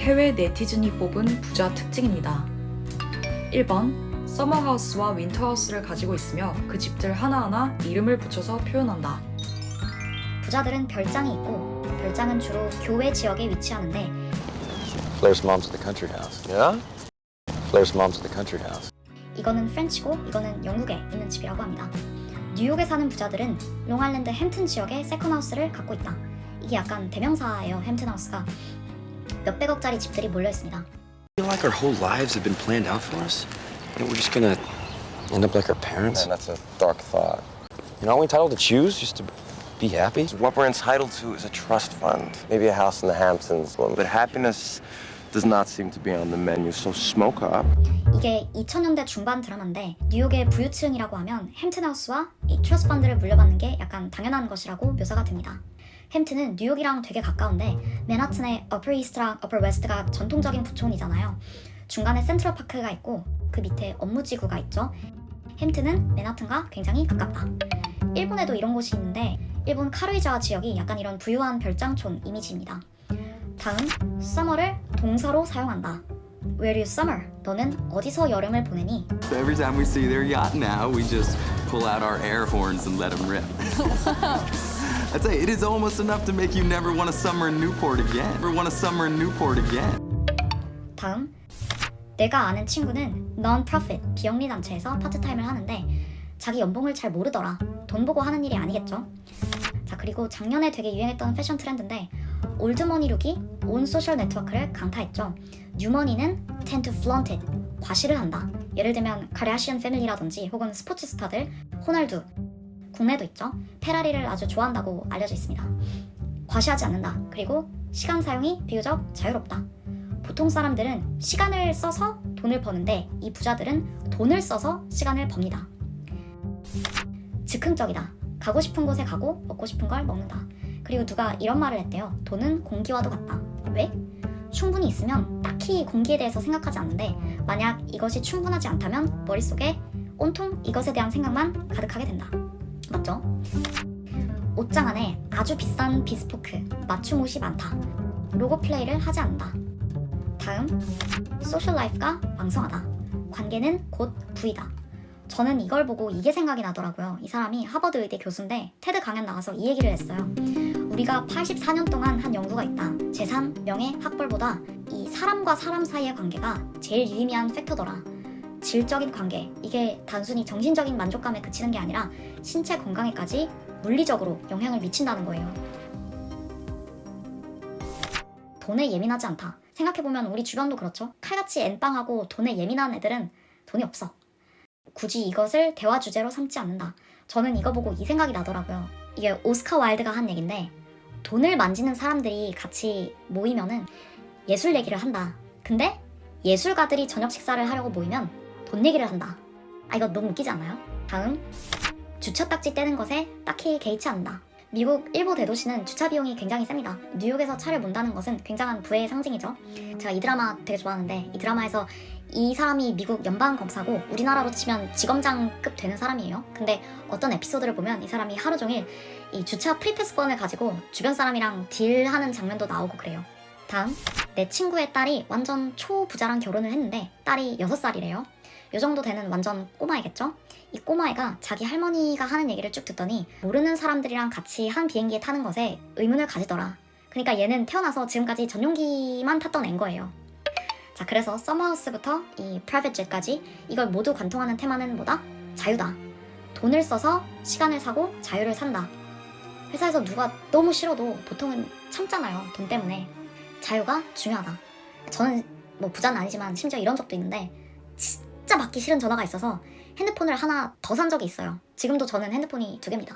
해외 네티즌이 뽑은 부자 특징입니다. 1번, 서머하우스와 윈터하우스를 가지고 있으며 그 집들 하나하나 이름을 붙여서 표현한다. 부자들은 별장이 있고 별장은 주로 교외 지역에 위치하는데 Blair's mom's at the country house. Yeah? Blair's mom's at the country house. 이거는 프렌치고 이거는 영국에 있는 집이라고 합니다. 뉴욕에 사는 부자들은 롱아일랜드 햄튼 지역에 세컨하우스를 갖고 있다. 이게 약간 대명사예요. 햄튼하우스가 몇백억짜리 집들이 몰려 있습니다. I feel like our whole lives have been planned out for us. And we're just gonna end up like our parents. Man, that's a dark thought. You know, aren't we entitled to choose just to be happy? What we're entitled to is a trust fund, maybe a house in the Hamptons. But happiness does not seem to be on the menu, so smoke up. 이게 2000년대 중반 드라마인데 뉴욕의 부유층이라고 하면 햄튼하우스와 이 트러스트 펀드를 물려받는 게 약간 당연한 것이라고 묘사가 됩니다. 햄튼은 뉴욕이랑 되게 가까운데 맨하튼의 어퍼 이스트랑 어퍼 웨스트가 전통적인 부촌이잖아요. 중간에 센트럴 파크가 있고 그 밑에 업무지구가 있죠. 햄튼은 맨하튼과 굉장히 가깝다. 일본에도 이런 곳이 있는데 일본 카루이자와 지역이 약간 이런 부유한 별장촌 이미지입니다. 다음, summer를 동사로 사용한다. Where do you summer? 너는 어디서 여름을 보내니? So every time we see their yacht now, we just pull out our air horns and let them rip. I tell you, it is almost enough to make you never want to summer in Newport again. Never want to summer in Newport again. 다음, 내가 아는 친구는 non-profit 비영리 단체에서 파트타임을 하는데 자기 연봉을 잘 모르더라. 돈 보고 하는 일이 아니겠죠? 자, 그리고 작년에 되게 유행했던 패션 트렌드인데 올드머니 룩이 온 소셜 네트워크를 강타했죠. 뉴머니는 tend to flaunt it, 과시를 한다. 예를 들면 카르다시안 패밀리라든지 혹은 스포츠 스타들, 호날두, 국내도 있죠. 페라리를 아주 좋아한다고 알려져 있습니다. 과시하지 않는다. 그리고 시간 사용이 비교적 자유롭다. 보통 사람들은 시간을 써서 돈을 버는데 이 부자들은 돈을 써서 시간을 법니다. 즉흥적이다. 가고 싶은 곳에 가고 먹고 싶은 걸 먹는다. 그리고 누가 이런 말을 했대요. 돈은 공기와도 같다. 왜? 충분히 있으면 딱히 공기에 대해서 생각하지 않는데 만약 이것이 충분하지 않다면 머릿속에 온통 이것에 대한 생각만 가득하게 된다. 맞죠? 옷장 안에 아주 비싼 비스포크, 맞춤 옷이 많다. 로고 플레이를 하지 않는다. 다음, 소셜 라이프가 왕성하다. 관계는 곧 부이다. 저는 이걸 보고 이게 생각이 나더라고요. 이 사람이 하버드 의대 교수인데 테드 강연 나와서 이 얘기를 했어요. 우리가 84년 동안 한 연구가 있다. 재산, 명예, 학벌보다 이 사람과 사람 사이의 관계가 제일 유의미한 팩터더라. 질적인 관계, 이게 단순히 정신적인 만족감에 그치는 게 아니라 신체 건강에까지 물리적으로 영향을 미친다는 거예요. 돈에 예민하지 않다. 생각해보면 우리 주변도 그렇죠. 칼같이 엠빵하고 돈에 예민한 애들은 돈이 없어. 굳이 이것을 대화 주제로 삼지 않는다. 저는 이거 보고 이 생각이 나더라고요. 이게 오스카 와일드가 한 얘긴데 돈을 만지는 사람들이 같이 모이면은 예술 얘기를 한다. 근데 예술가들이 저녁 식사를 하려고 모이면 돈 얘기를 한다. 아, 이거 너무 웃기지 않나요? 다음, 주차 딱지 떼는 것에 딱히 개의치 않는다. 미국 일부 대도시는 주차 비용이 굉장히 셉니다. 뉴욕에서 차를 몬다는 것은 굉장한 부의 상징이죠. 제가 이 드라마 되게 좋아하는데 이 드라마에서 이 사람이 미국 연방 검사고 우리나라로 치면 지검장급 되는 사람이에요. 근데 어떤 에피소드를 보면 이 사람이 하루 종일 이 주차 프리패스권을 가지고 주변 사람이랑 딜하는 장면도 나오고 그래요. 다음, 내 친구의 딸이 완전 초부자랑 결혼을 했는데 딸이 6살이래요. 요 정도 되는 완전 꼬마이겠죠? 이 꼬마애가 자기 할머니가 하는 얘기를 쭉 듣더니 모르는 사람들이랑 같이 한 비행기에 타는 것에 의문을 가지더라. 그러니까 얘는 태어나서 지금까지 전용기만 탔던 앤 거예요. 자, 그래서 서머하우스부터 이 프라이빗 jet까지 이걸 모두 관통하는 테마는 뭐다? 자유다. 돈을 써서 시간을 사고 자유를 산다. 회사에서 누가 너무 싫어도 보통은 참잖아요. 돈 때문에. 자유가 중요하다. 저는 뭐 부자는 아니지만 심지어 이런 적도 있는데 진짜 받기 싫은 전화가 있어서 핸드폰을 하나 더 산 적이 있어요. 지금도 저는 핸드폰이 2개입니다.